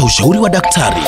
Pata ushauri wa daktari.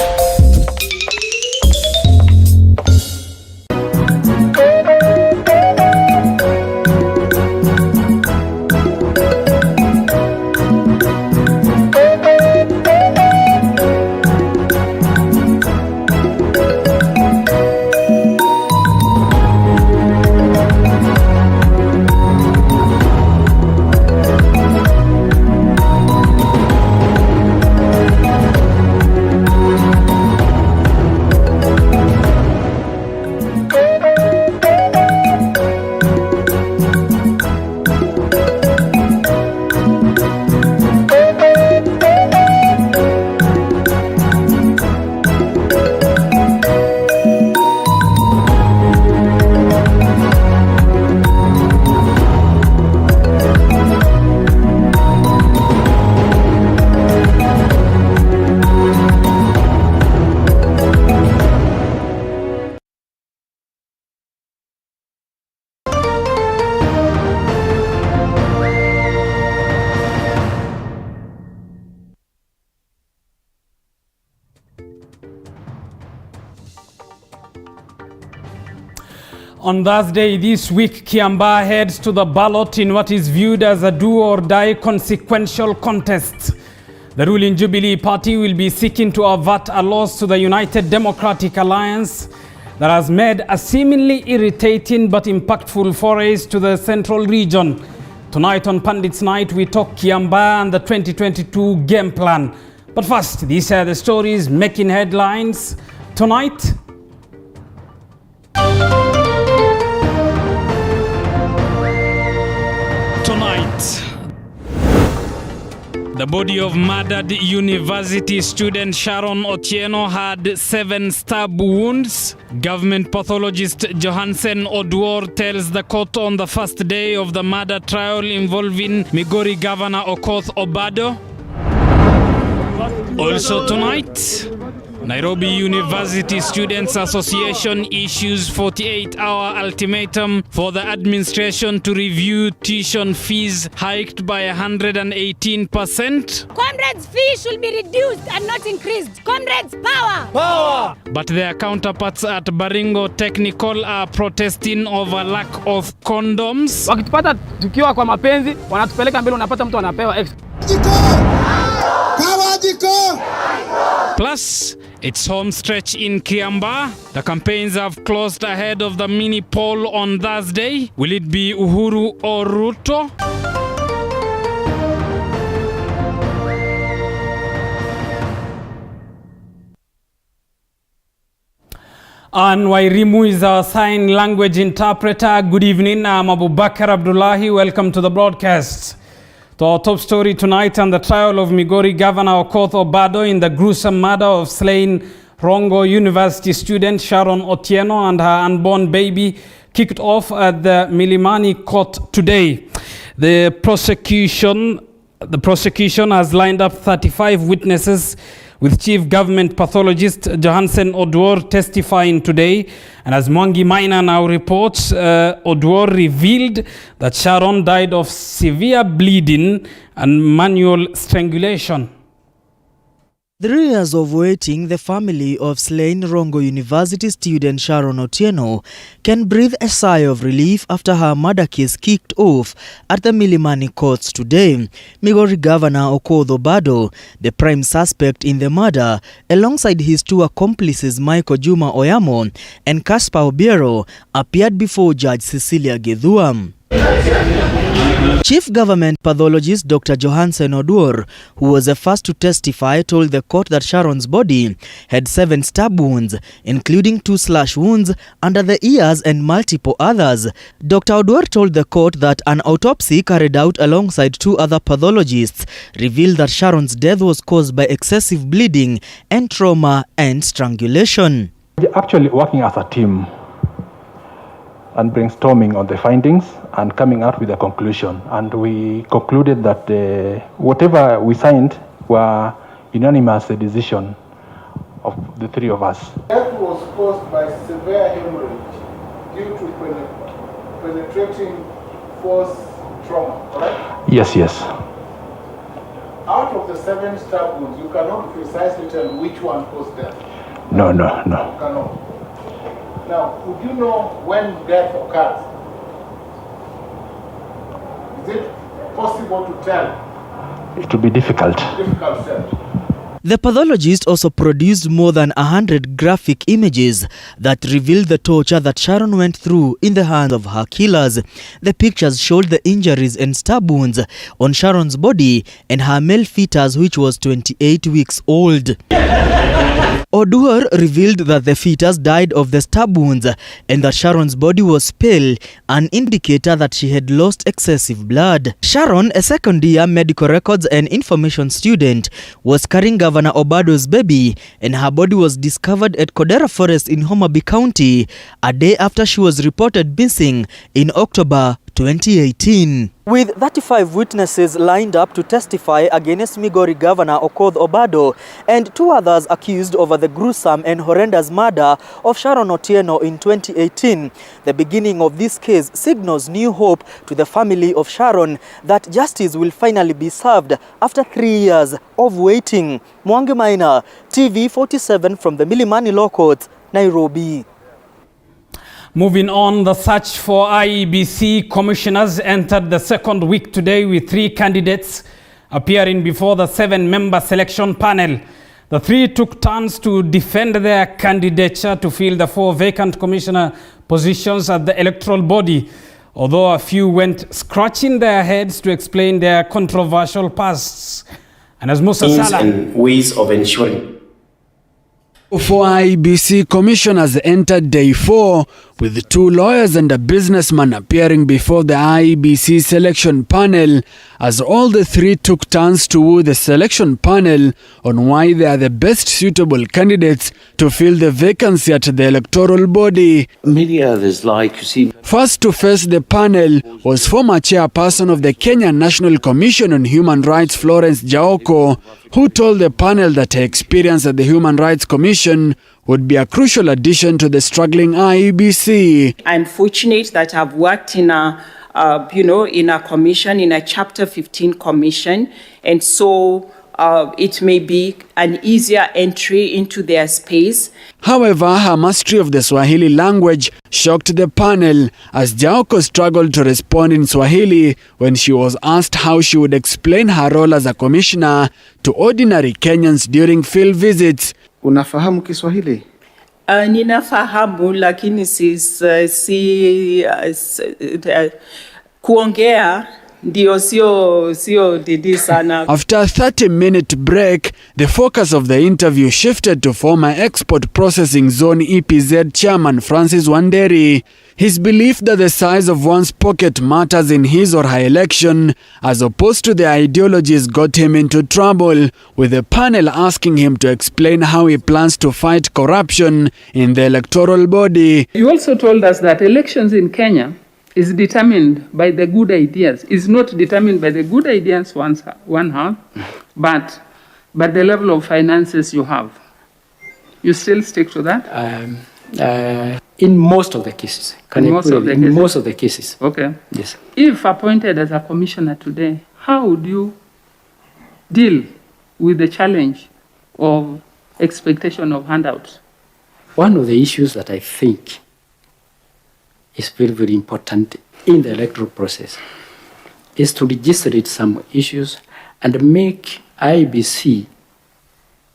On Thursday this week, Kiambaa heads to the ballot in what is viewed as a do-or-die consequential contest. The ruling Jubilee Party will be seeking to avert a loss to the United Democratic Alliance that has made a seemingly irritating but impactful forays to the central region. Tonight on Pandits Night, we talk Kiambaa and the 2022 game plan. But first, these are the stories making headlines tonight. The body of murdered university student Sharon Otieno had 7 stab wounds. Government pathologist Johansen Oduor tells the court on the first day of the murder trial involving Migori Governor Okoth Obado. Also tonight, Nairobi University Students Association issues 48-hour ultimatum for the administration to review tuition fees hiked by 118%. Comrades' fee should be reduced and not increased. Comrades, power! Power! But their counterparts at Baringo Technical are protesting over lack of condoms. Wakitupata tukiwa kwa mapenzi, wanatupeleka mbele, unapata mtu anapewa extra. Plus, it's home stretch in Kiambaa. The campaigns have closed ahead of the mini poll on Thursday. Will it be Uhuru or Ruto? And Wairimu is our sign language interpreter. Good evening, I'm Abubakar Abdullahi. Welcome to the broadcast. To our top story tonight, and the trial of Migori Governor Okoth Obado in the gruesome murder of slain Rongo University student Sharon Otieno and her unborn baby kicked off at the Milimani court today. The prosecution has lined up 35 witnesses, with Chief Government Pathologist Johansen Oduor testifying today. And as Mwangi Maina now reports, Oduor revealed that Sharon died of severe bleeding and manual strangulation. 3 years of waiting, the family of slain Rongo University student Sharon Otieno can breathe a sigh of relief after her murder case kicked off at the Milimani courts today. Migori Governor Okoth Obado, the prime suspect in the murder, alongside his 2 accomplices Michael Juma Oyamo and Caspar Obiero, appeared before Judge Cecilia Githua. Chief Government Pathologist Dr. Johansen Oduor, who was the first to testify, told the court that Sharon's body had 7 stab wounds, including 2 slash wounds under the ears and multiple others. Dr. Oduor told the court that an autopsy carried out alongside 2 other pathologists revealed that Sharon's death was caused by excessive bleeding and trauma and strangulation. We're actually working as a team and brainstorming on the findings and coming out with a conclusion. And we concluded that whatever we signed were unanimous decision of the 3 of us. Death was caused by severe hemorrhage due to penetrating force trauma, correct? Yes. Out of the 7 stab wounds, you cannot precisely tell which one caused death. No. You cannot. Now, would you know when death occurs? Is it possible to tell? It will be difficult. Difficult to tell. The pathologist also produced more than 100 graphic images that revealed the torture that Sharon went through in the hands of her killers. The pictures showed the injuries and stab wounds on Sharon's body and her male fetus, which was 28 weeks old. Oduor revealed that the fetus died of the stab wounds and that Sharon's body was pale, an indicator that she had lost excessive blood. Sharon, a second-year medical records and information student, was carrying Governor Obado's baby, and her body was discovered at Kodera Forest in Home of County a day after she was reported missing in October 2018. With 35 witnesses lined up to testify against Migori Governor Okoth Obado and 2 others accused over the gruesome and horrendous murder of Sharon Otieno in 2018, the beginning of this case signals new hope to the family of Sharon that justice will finally be served after 3 years of waiting. Mwangi Maina, TV 47 from the Milimani Law Court, Nairobi. Moving on, the search for IEBC commissioners entered the second week today with 3 candidates appearing before the 7-member selection panel. The 3 took turns to defend their candidature to fill the 4 vacant commissioner positions at the electoral body, although a few went scratching their heads to explain their controversial pasts. And as Musa Salah and ways of ensuring 4 IEBC commissioners entered day 4 with 2 lawyers and a businessman appearing before the IEBC selection panel, as all the 3 took turns to woo the selection panel on why they are the best suitable candidates to fill the vacancy at the electoral body. many others like you see. First to face the panel was former chairperson of the Kenya National Commission on Human Rights, Florence Jaoko, who told the panel that her experience at the Human Rights Commission would be a crucial addition to the struggling IEBC. I'm fortunate that I've worked in a commission, in a Chapter 15 commission, and so it may be an easier entry into their space. However, her mastery of the Swahili language shocked the panel, as Jaoko struggled to respond in Swahili when she was asked how she would explain her role as a commissioner to ordinary Kenyans during field visits. Unafahamu Kiswahili? Ninafahamu, lakini kuongea ndio sio didi sana. After a 30-minute break, the focus of the interview shifted to former Export Processing Zone EPZ chairman Francis Wanderi. His belief that the size of one's pocket matters in his or her election, as opposed to the ideologies, got him into trouble, with the panel asking him to explain how he plans to fight corruption in the electoral body. You also told us that elections in Kenya is determined by the good ideas. Is not determined by the good ideas one have, but the level of finances you have. You still stick to that? In most of the cases. In most of the cases. Okay. Yes. If appointed as a commissioner today, how would you deal with the challenge of expectation of handouts? One of the issues that I think is very, very important in the electoral process is to legislate some issues and make IEBC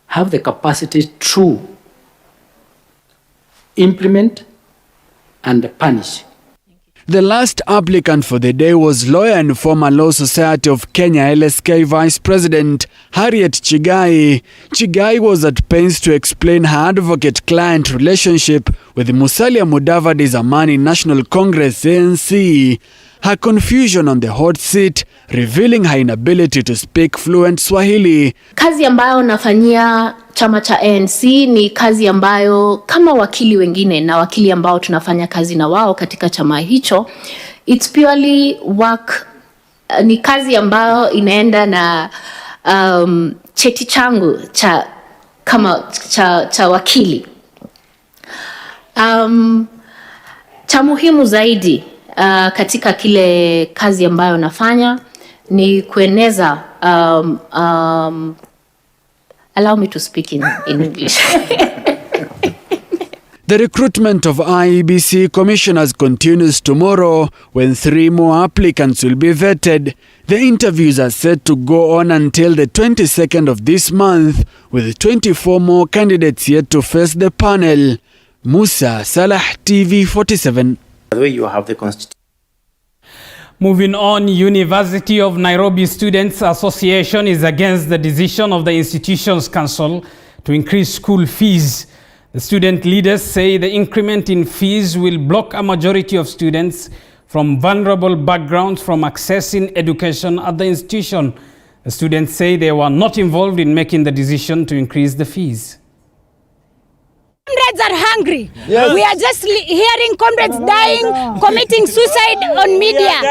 have the capacity to implement and punish. The last applicant for the day was lawyer and former Law Society of Kenya LSK Vice President Harriet Chigai. Chigai was at pains to explain her advocate-client relationship with Musalia Mudavadi's Amani National Congress ANC. Her confusion on the hot seat, revealing her inability to speak fluent Swahili. Kazi ambayo nafanyia chama cha ANC ni kazi ambayo kama wakili wengine na wakili ambao tunafanya kazi na wao katika chama hicho, it's purely work, ni kazi ambayo inaenda na cheti changu cha wakili. Cha muhimu zaidi katika kile kazi ambayo nafanya ni kueneza allow me to speak in English. The recruitment of IEBC commissioners continues tomorrow when 3 more applicants will be vetted. The interviews are set to go on until the 22nd of this month, with 24 more candidates yet to face the panel. Musa Salah, TV47. The way you have the constitution. Moving on, University of Nairobi Students Association is against the decision of the institution's council to increase school fees. The student leaders say the increment in fees will block a majority of students from vulnerable backgrounds from accessing education at the institution. The students say they were not involved in making the decision to increase the fees. Comrades are hungry. Yes. We are just hearing comrades dying, committing suicide on media.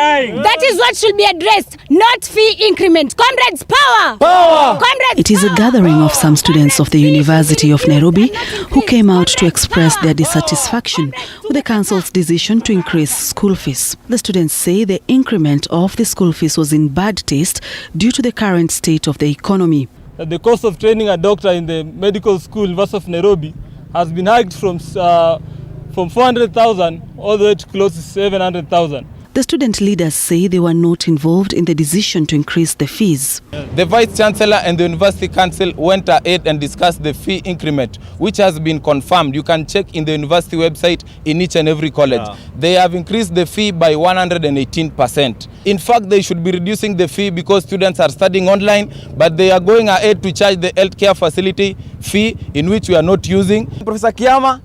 That is what should be addressed, not fee increment. Comrades, power! Power! Comrades, it is a gathering of some students of the University of Nairobi who came out to express their dissatisfaction with the council's decision to increase school fees. The students say the increment of the school fees was in bad taste due to the current state of the economy. The cost of training a doctor in the medical school, University of Nairobi, has been hiked from 400,000 all the way to close to 700,000. The student leaders say they were not involved in the decision to increase the fees. The Vice Chancellor and the University Council went ahead and discussed the fee increment, which has been confirmed. You can check in the university website in each and every college. Yeah. They have increased the fee by 118%. In fact, they should be reducing the fee because students are studying online, but they are going ahead to charge the healthcare facility fee in which we are not using. Professor Kiama,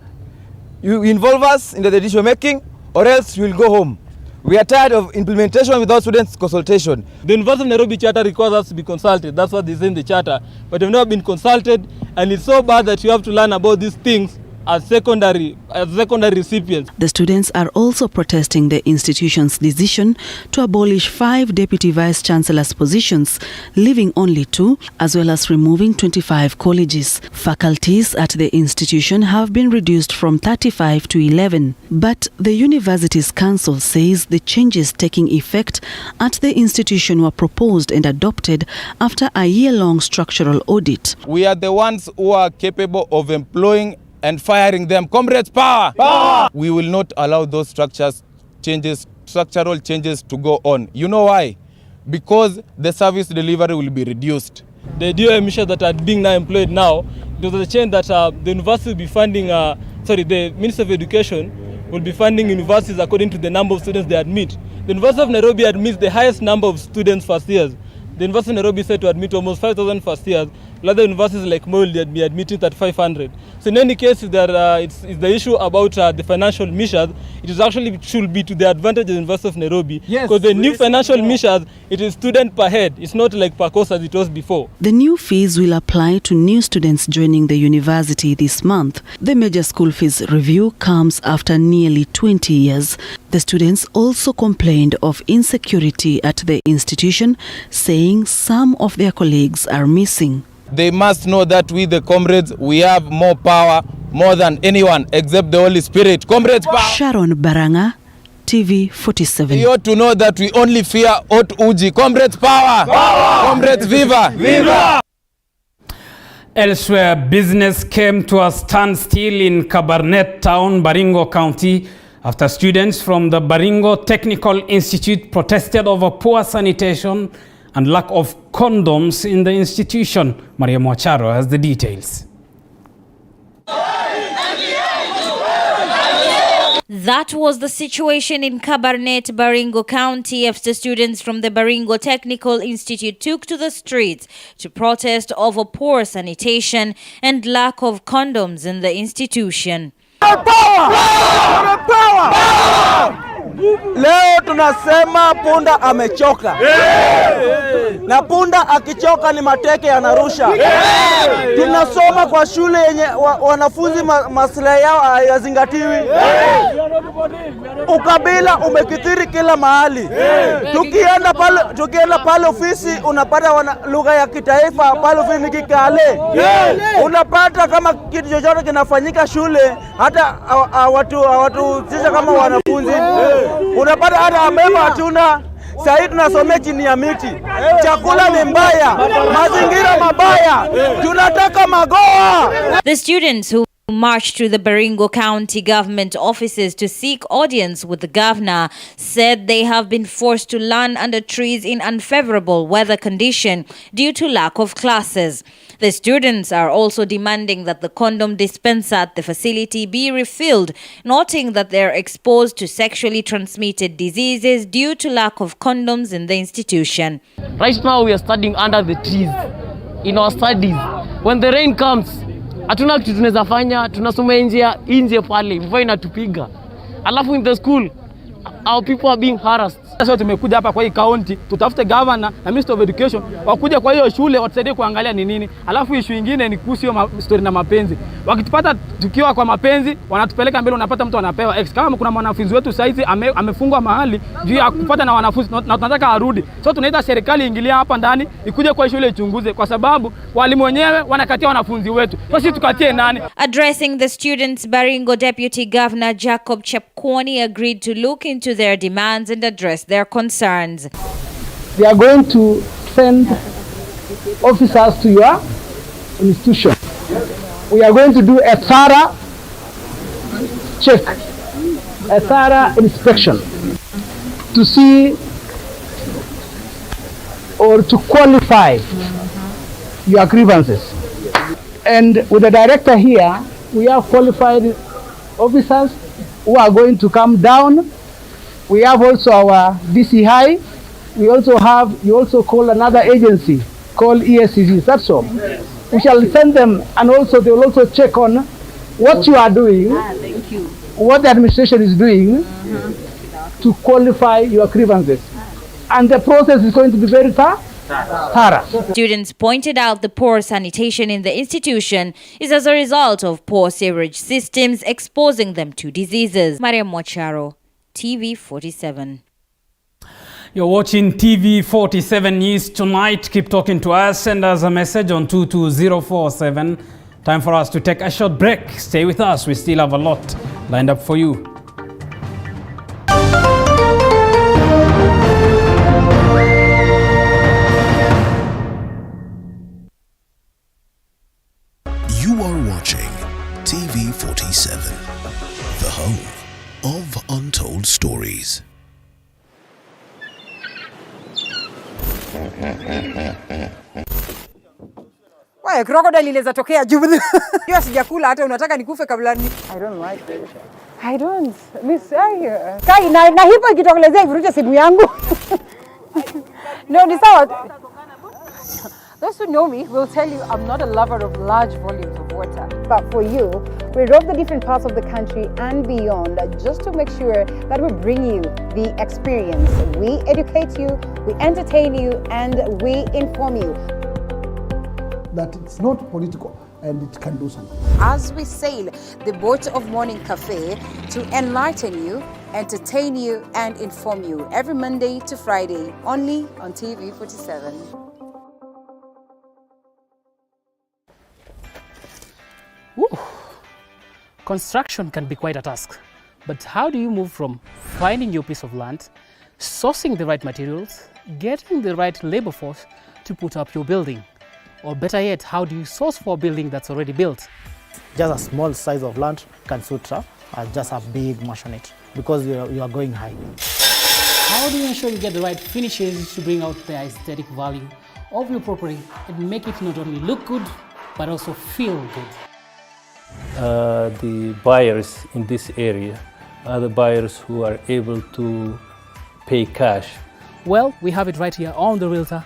you involve us in the decision making or else you will go home. We are tired of implementation without students' consultation. The University of Nairobi Charter requires us to be consulted. That's what they say in the charter. But we've never been consulted, and it's so bad that you have to learn about these things as secondary recipients. The students are also protesting the institution's decision to abolish 5 deputy vice chancellors' positions, leaving only 2, as well as removing 25 colleges. Faculties at the institution have been reduced from 35 to 11. But the university's council says the changes taking effect at the institution were proposed and adopted after a year-long structural audit. We are the ones who are capable of employing and firing them. Comrades, power! Power! We will not allow those structural changes to go on. You know why? Because the service delivery will be reduced. The DOM missions that are being now employed now, there's a change that the university will be funding, the Minister of Education will be funding universities according to the number of students they admit. The University of Nairobi admits the highest number of students first years. The University of Nairobi is said to admit almost 5,000 first years. Other universities like Moi will be admitting 3,500. So in any case, it's the issue about the financial measures. It is actually should be to the advantage of the University of Nairobi. Because the new financial measures, it is student per head. It's not like per course as it was before. The new fees will apply to new students joining the university this month. The major school fees review comes after nearly 20 years. The students also complained of insecurity at the institution, saying some of their colleagues are missing. They must know that we, the comrades, we have more power, more than anyone except the Holy Spirit. Comrades, power! Sharon Baranga, TV47. You ought to know that we only fear Ot Uji. Comrades, power! Power! Comrades, viva! Viva! Elsewhere, business came to a standstill in Kabarnet Town, Baringo County, after students from the Baringo Technical Institute protested over poor sanitation and lack of condoms in the institution. Maria Mwacharo has the details. That was the situation in Kabarnet, Baringo County, after students from the Baringo Technical Institute took to the streets to protest over poor sanitation and lack of condoms in the institution. Leo tunasema punda amechoka. Na punda akichoka ni mateke yanarusha. Tunasoma kwa shule yenye wanafunzi maslahi yao hayazingatiwi. Ukabila umekithiri kila mahali. Tukienda pale ofisi unapata lugha ya kitaifa pale ofisi ni Kikale. Unapata kama kitu chochote kinafanyika shule hata watu sisi kama wanafunzi unapata hata amema hatuna. Sasa tunasomea chini ya miti. Chakula ni mbaya, mazingira mabaya. Tunataka magoa. The students who marched to the Baringo County government offices to seek audience with the governor said they have been forced to learn under trees in unfavorable weather condition due to lack of classes. The students are also demanding that the condom dispenser at the facility be refilled, noting that they are exposed to sexually transmitted diseases due to lack of condoms in the institution. Right now we are studying under the trees in our studies. When the rain comes, hatuna kitu tunaweza fanya, tunasoma nje pale, mvua inatupiga. Alafu in the school, our people are being harassed. Sasa tumekuja hapa kwa hii county, tutafute governor na Minister of Education wakuja kwa hiyo shule watusaidie kuangalia ni nini. Alafu issue nyingine ni kuhusu hiyo story na mapenzi. Wakitupata tukiwa kwa mapenzi, wanatupeleka mbele, unapata mtu anapewa X. Kama kuna mwanafunzi wetu saizi amefungwa mahali juu ya kupata na wanafunzi na tunataka arudi. So tunaita serikali ingilia hapa ndani, ikuje kwa shule ichunguze kwa sababu walimu wenyewe wanakatia wanafunzi wetu. So sisi tukatie nani? Addressing the students, Baringo Deputy Governor Jacob Chepkwony agreed to look into their demands and address their concerns. They are going to send officers to your institution. We are going to do a thorough check, a thorough inspection to see or to qualify your grievances. And with the director here, we have qualified officers who are going to come down. We have also our DC High. You also call another agency called ESCG. That's all. We shall send them, and also they will also check on what you are doing, what the administration is doing to qualify your grievances. And the process is going to be very thorough. Students pointed out the poor sanitation in the institution is as a result of poor sewerage systems exposing them to diseases. Mariam Mwacharo, TV 47. You're watching TV 47 News Tonight. Keep talking to us. Send us a message on 22047. Time for us to take a short break. Stay with us. We still have a lot lined up for you. You are watching TV 47, the home of untold stories. Why crocodile inaweza tokea juu. Hiyo sijakula hata unataka nikufe kabla ni. I don't like it. I don't. Miss Kai na hipo ikitokelezea ivuruche simu yangu. No, ni sawa. Those who know me will tell you I'm not a lover of large volumes of water. But for you, we rove the different parts of the country and beyond just to make sure that we bring you the experience. We educate you, we entertain you, and we inform you. That it's not political and it can do something. As we sail the boat of Morning Cafe to enlighten you, entertain you, and inform you every Monday to Friday, only on TV 47. Woo. Construction can be quite a task, but how do you move from finding your piece of land, sourcing the right materials, getting the right labor force to put up your building? Or better yet, how do you source for a building that's already built? Just a small size of land can suit just a big mansion it because you are going high. How do you ensure you get the right finishes to bring out the aesthetic value of your property and make it not only look good, but also feel good? The buyers in this area are the buyers who are able to pay cash. Well, we have it right here on The Realtor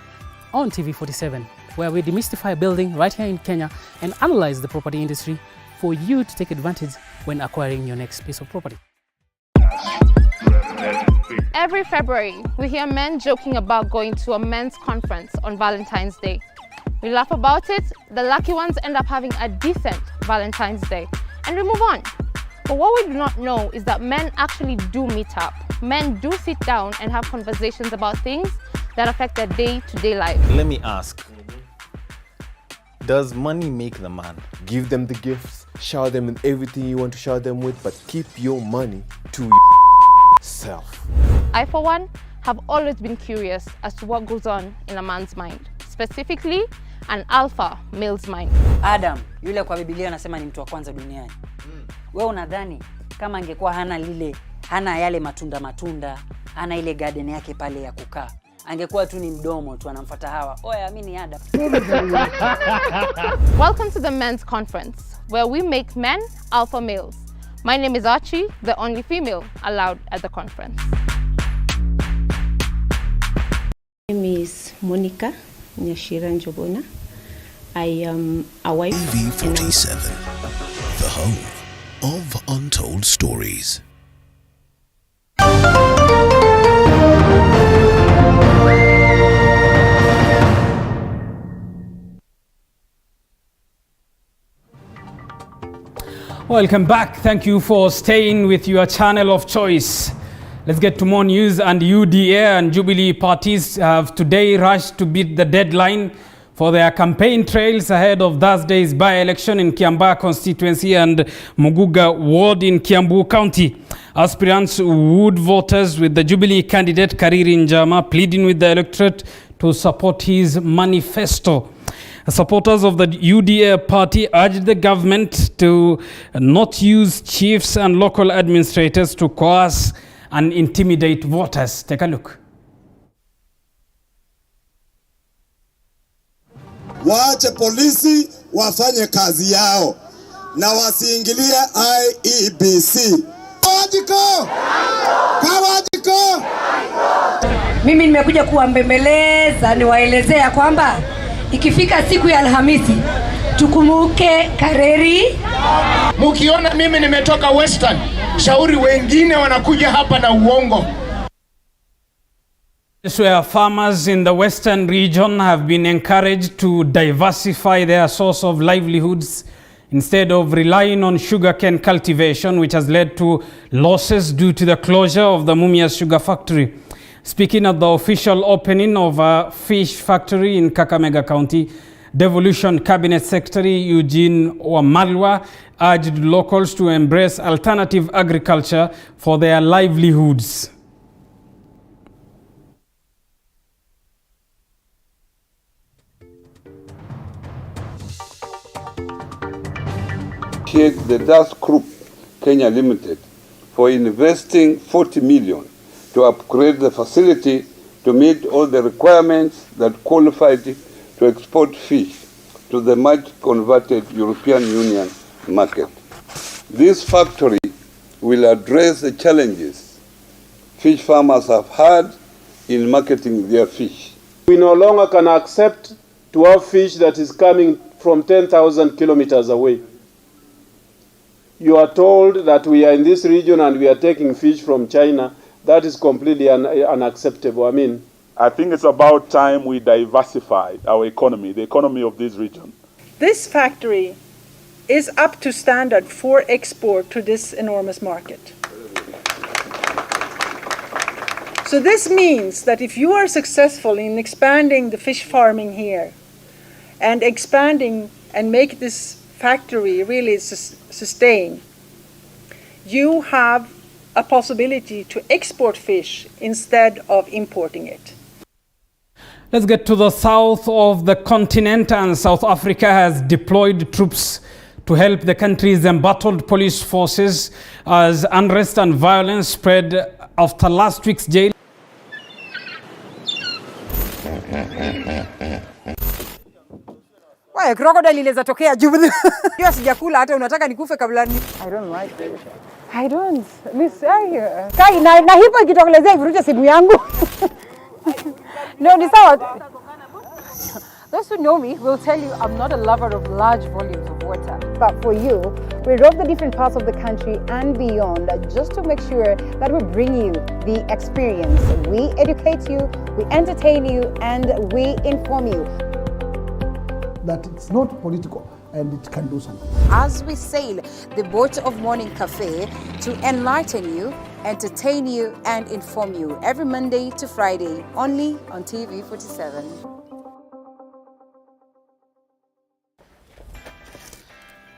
on TV 47, where we demystify building right here in Kenya and analyze the property industry for you to take advantage when acquiring your next piece of property. Every February, we hear men joking about going to a men's conference on Valentine's Day. We laugh about it, the lucky ones end up having a decent Valentine's Day, and we move on. But what we do not know is that men actually do meet up. Men do sit down and have conversations about things that affect their day-to-day life. Let me ask, does money make the man? Give them the gifts, shower them with everything you want to shower them with, but keep your money to yourself. I, for one, have always been curious as to what goes on in a man's mind, specifically an alpha male's mind. Adam, yule kwa Biblia anasema ni mtu wa kwanza duniani. Wewe unadhani kama angekuwa hana yale matunda, hana ile garden yake pale ya kukaa, angekuwa tu ni mdomo tu anamfuata Hawa. Oya, mimi ni Adam. Welcome to the men's conference, where we make men alpha males. My name is Archie, the only female allowed at the conference. My name is Monica Nyashira Njobona. I am a wife. TV47, the home of untold stories. Welcome back. Thank you for staying with your channel of choice. Let's get to more news. And UDA and Jubilee parties have today rushed to beat the deadline for their campaign trails ahead of Thursday's by-election in Kiambaa constituency and Muguga ward in Kiambu County. Aspirants would voters with the Jubilee candidate Kariri Njama pleading with the electorate to support his manifesto. Supporters of the UDA party urged the government to not use chiefs and local administrators to coerce and intimidate voters. Take a look. Waache polisi wafanye kazi yao na wasiingilie IEBC. Kawajiko! Mimi nimekuja kuwambembeleza niwaelezea kwamba ikifika siku ya Alhamisi tukumuke Kareri. Mukiona mimi nimetoka Western, shauri wengine wanakuja hapa na uongo. Where farmers in the western region have been encouraged to diversify their source of livelihoods instead of relying on sugarcane cultivation, which has led to losses due to the closure of the Mumias sugar factory. Speaking at the official opening of a fish factory in Kakamega County, Devolution Cabinet Secretary Eugene Wamalwa urged locals to embrace alternative agriculture for their livelihoods. The Dust Group Kenya Limited for investing 40 million to upgrade the facility to meet all the requirements that qualified it to export fish to the much converted European Union market. This factory will address the challenges fish farmers have had in marketing their fish. We no longer can accept to have fish that is coming from 10,000 kilometers away. You are told that we are in this region and we are taking fish from China. That is completely unacceptable. I think it's about time we diversify our economy, the economy of this region. This factory is up to standard for export to this enormous market. So this means that if you are successful in expanding the fish farming here and expanding and make this factory really sustain, you have a possibility to export fish instead of importing it. Let's get to the south of the continent, and South Africa has deployed troops to help the country's embattled police forces as unrest and violence spread after last week's jail. Why crocodile inaweza tokea juu. Hiyo sijakula hata unataka nikufe kabla ni. I don't like it. I don't. Miss Kai na hipo ikitokelezea ivuruche simu yangu. No, ni sawa. Those who know me will tell you I'm not a lover of large volumes of water. But for you, we rove the different parts of the country and beyond just to make sure that we bring you the experience. We educate you, we entertain you, and we inform you. That it's not political and it can do something. As we sail the boat of Morning Cafe to enlighten you, entertain you, and inform you every Monday to Friday, only on TV47.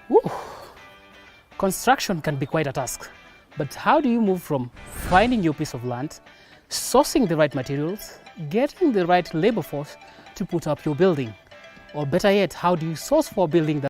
Woo. Construction can be quite a task, but how do you move from finding your piece of land, sourcing the right materials, getting the right labor force to put up your building? Or better yet, how do you source for a building that